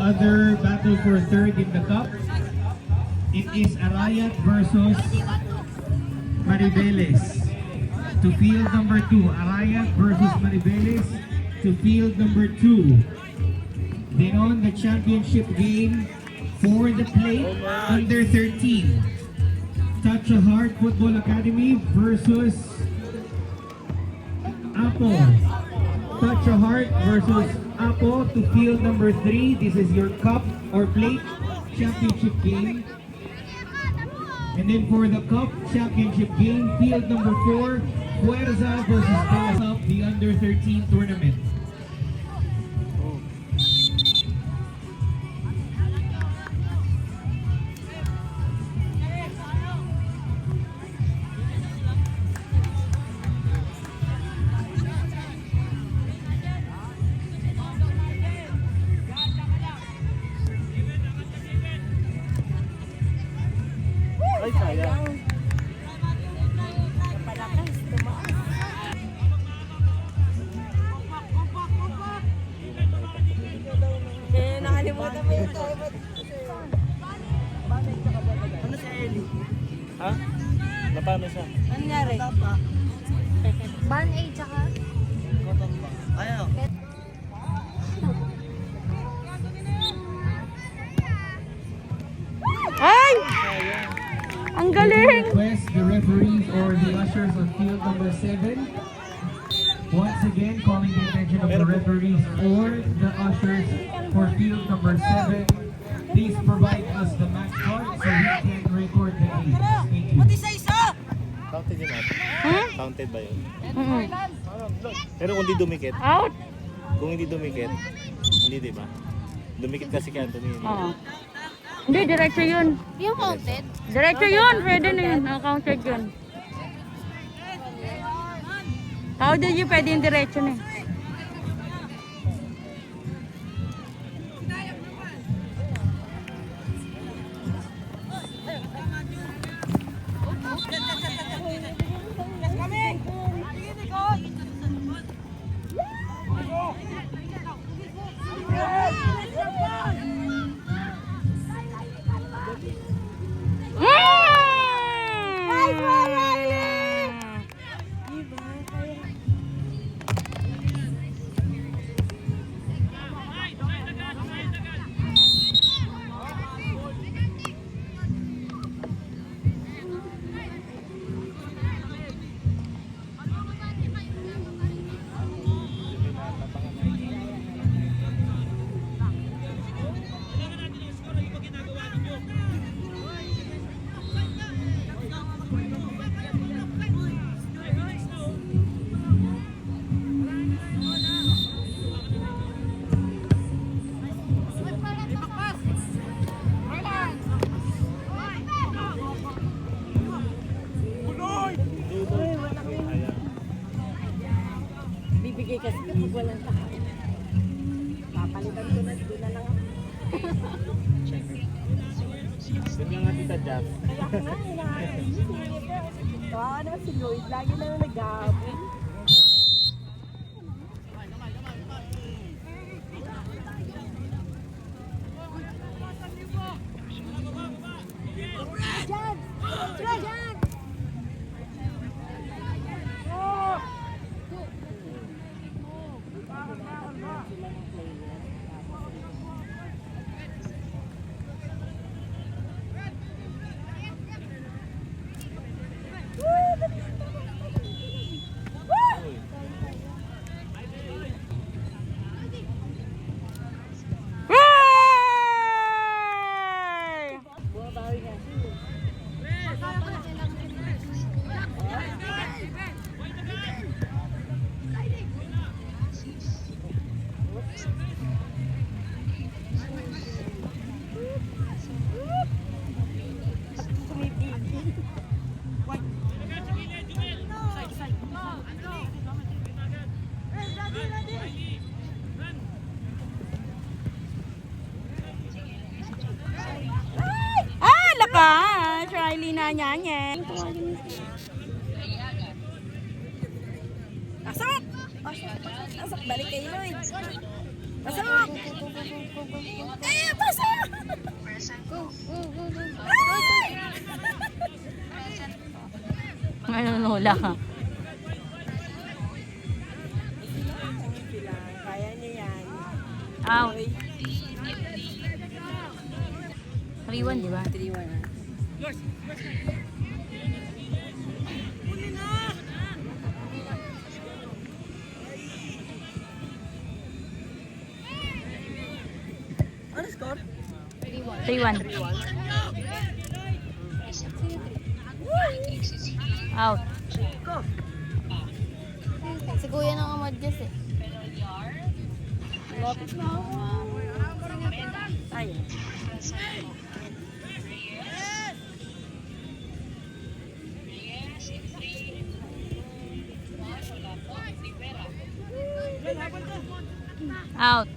other battle for third in the cup. It is Arayat versus Maribeles. To field number 2, Arayat versus Maribeles to field number 2. Then on the championship game for the plate under 13. Touch a Heart Football Academy versus Apo. Touch a Heart versus Apo to field number 3. This is your cup or plate championship game. And then for the cup championship game, field number 4, Fuerza versus Up, the under 13 tournament. Ay, sayang. Eh, nakalimutan mo yung tayo. Ano si Ellie? Ha? Napano siya? Ano nangyari? Ban A tsaka Cotton ba? Ayaw. Ay! Ang galing! Request the referees or the ushers on field number 7. Once again, calling the attention of the referees or the ushers for field number 7. Please provide us the match card so we can record the game. Thank you. Counted yun natin. Huh? Counted ba yun? Mm-mm. Pero kung di dumikit, Out! kung hindi dumikit, hindi di ba? Dumikit kasi kay Anthony. Oo. Hindi, diretso yun. yung counted. Diretso yun, pwede na yun. Counted yun. Counted yun, pwede yung diretso na eh. Bibigay kasi kapag walang tao. Papalitan ko na, doon na lang ako. Doon nga nga tita Jack. Kaya ko na, hinahanap. Kawawa naman si Lloyd, lagi na nag-aabon. Jan! Jan! Nyanyan. Pasok! Pasok, balik kay Lloyd. Pasok! Eh, pasok! Go, go, go, go. Ano nula ka? Kaya niya yan. Out. 3-1, di ba? 3-1 ah. Ano score? 3-1. Out. Go! Si Kuya nang amadjust eh. Lapit na ako. Ay. Out.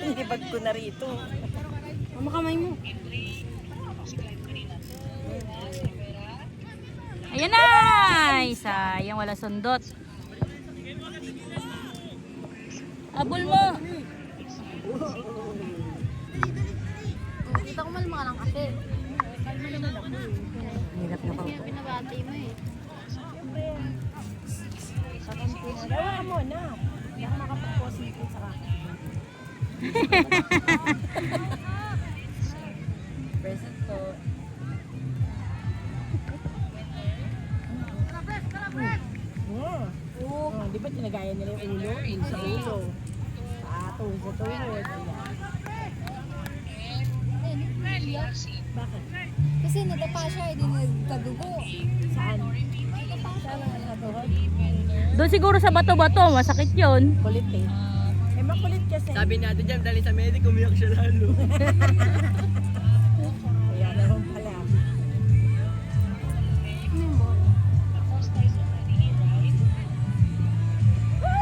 Inibag ko na rito. Mama kamay mo. Ayan na! Ay, sayang wala sundot. Abol mo! Kita ko malama ka lang kasi. Hirap na Kasi pa. pinabati mo eh. Dawa ka muna. Hindi ako makapag-positive sa kaka. Present po. Oo. Di ba tinagaya nila yung ulo? Yung sa ulo. Sa tuhod. Ayan. Bakit? Kasi nadapa siya, hindi nagkadugo. Saan? Saan ang sa tuhod? Doon siguro sa bato-bato, masakit yun. Kulit eh. Eh makulit kasi. Sabi natin dyan, dali sa medic, umiyak siya lalo. Kaya naman pala.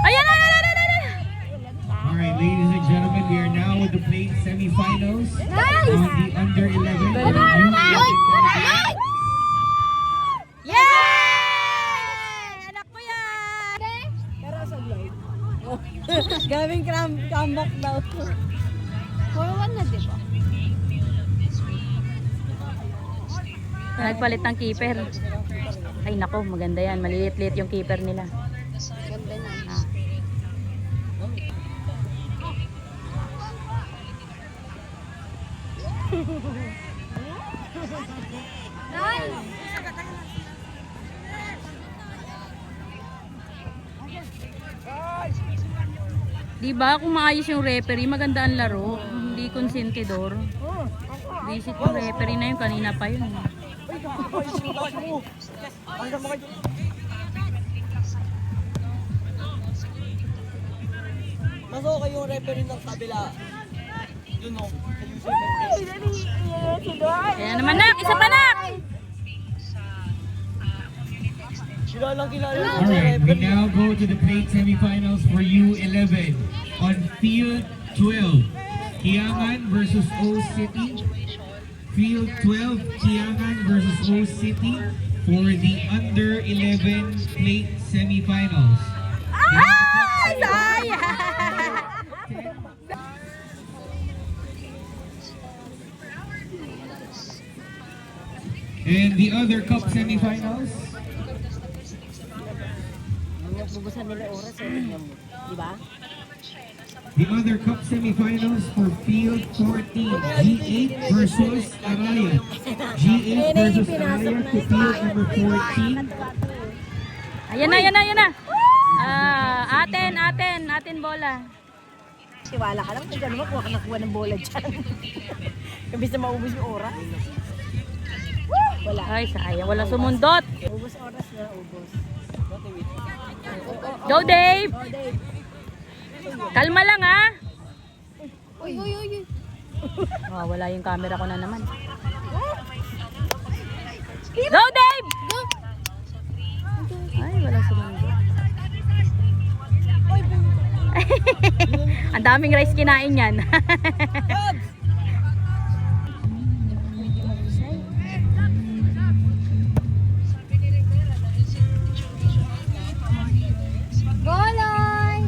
Ayan na! Ayan na! Alright, ladies and gentlemen, we are now with the plate semifinals Nice! on the under 11. Yay! Anak ko yan! Pero sa vlog. Gawing comeback daw. 4-1 na, di ba? Nagpalit ng keeper. Ay nako, maganda yan. Maliit-liit yung keeper nila. Ganda na. Ah. Di ba kung maayos yung referee, maganda ang laro. Hindi konsentidor. Visit yung referee na yun, kanina pa yun. Masok kayo yung referee ng kabila. Yun o. Kaya naman nak, isa pa nak! Kilalang kilala yung Alright, we referee. now go to the plate semifinals for U11 on field 12. Kiangan versus O City. Field 12, Kiangan versus O City for the under 11 plate semifinals. Ay, sayang! And the other cup semifinals. Bubusan nila oras. Tignan mo. Di ba? The other cup semifinals for field 14, G8 versus Araya. G8 versus Araya to field number 14. Ayan na, ayan na, ayan na! Ah, atin bola. Tiwala ka lang. Tignan mo, kuha ka nakuha ng bola dyan. Kabis na maubos yung oras. Wala. Ay, sayang, wala sumundot. Ubos oras na ubos. Go, Dave! Oh, Dave. Kalma lang, ha? Uy, uy, uy. Oh, wala yung camera ko na naman. Go, Dave! Go! Ay, wala sumundot. Ang daming rice kinain yan. Goloy!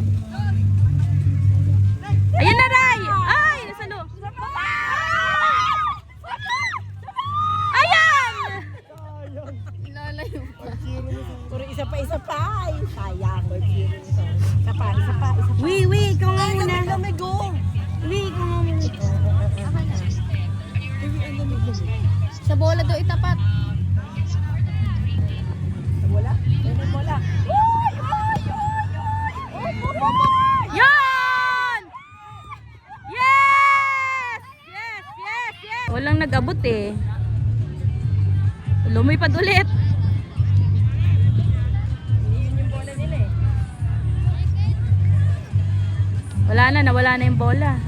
Walang nag-abot eh. Lumipad ulit. Hindi yun yung bola nila eh. Wala na, nawala na yung bola.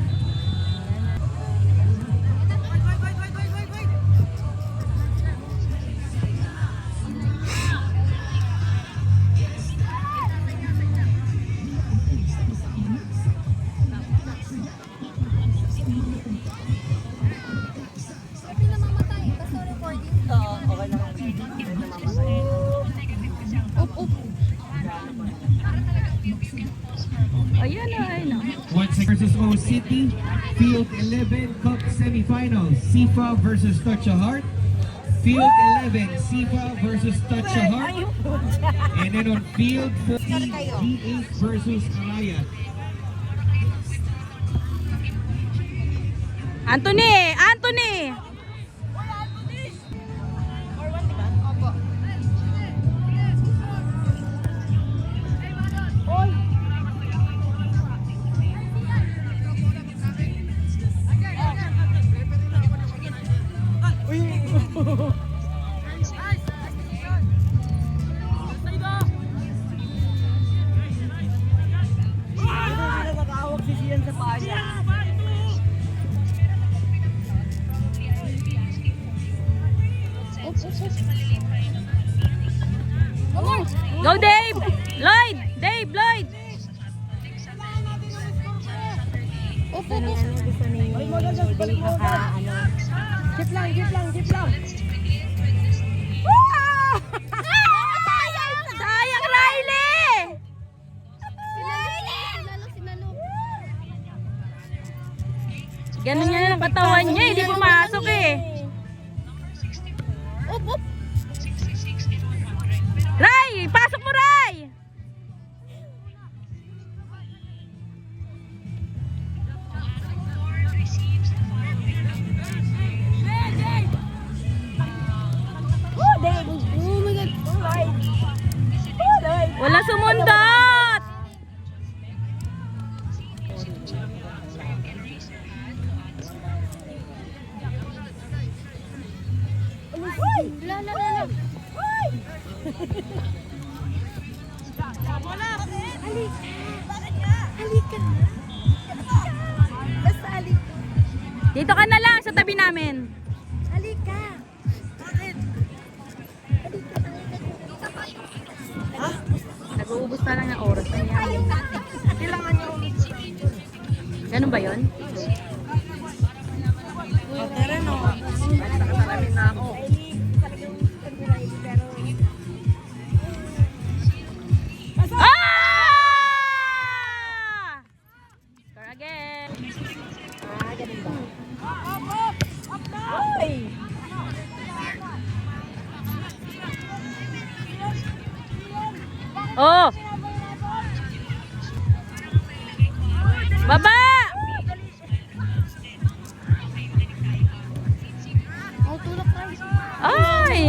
Oo, okay lang. Namamatay. Ayan na, ayun na. Once again versus O City, Field 11 Cup Semifinals, Sifa versus Touch a Heart. Field 11, Sifa versus Touch a Heart. And then on Field 14, G8 versus Alaya. Anthony! Anthony! Hindi na nakahawak si Sian sa paa niya. Go Dave! Lloyd! Dave! Lloyd! Gusto ni Dave naka ano. Jeep lang, jeep lang, jeep lang. Sayang, Riley! Ganun yan ang katawan niya, hindi pumasok eh. Ray! Pasok mo, Ray! Oh, Dave! Oh my God! Oh, Dave! Wala sumundot! Uy! La la la la! Uy! Halika na. Basta halika. Dito ka na lang sa tabi namin. Halika. Nag-uubos na lang ng oras na yan. Kailangan niyo ulit. Ganun ba yun? Tara no. Nakasalamin na ako. Ah! Score again. Ah, ganun ba? Uy! Oh! Baba! Oh, tulak tayo. Ay!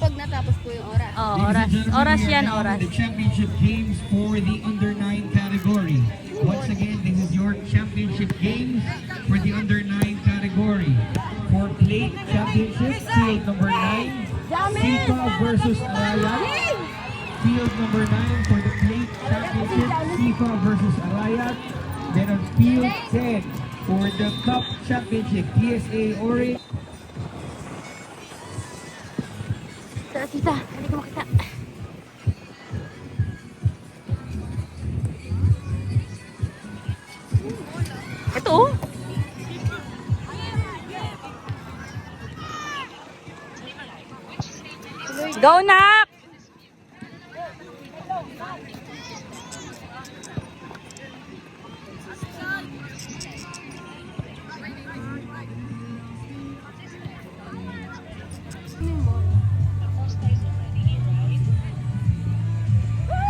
Pag natapos po yung oras. Oh, Ladies oras. and gentlemen, Oras we are yan, now oras. in the championship games for the under 9 category. Once again, this is your championship games for the under 9 category. For plate championship, field number 9, Sifa versus Araya. Field number 9 for the plate championship, Sifa versus Araya. Then on field 10 for the cup championship, PSA Orange. Tita, hindi ko makita. Ito oh. Go, Nak!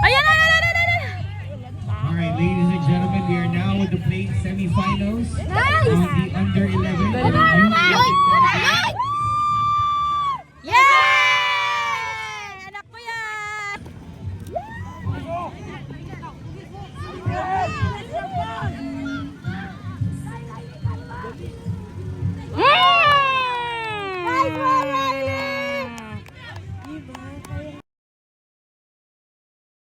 Ayan, ayan, ayan, ayan, ayan. All right, ladies and gentlemen, we are now with the plate semifinals.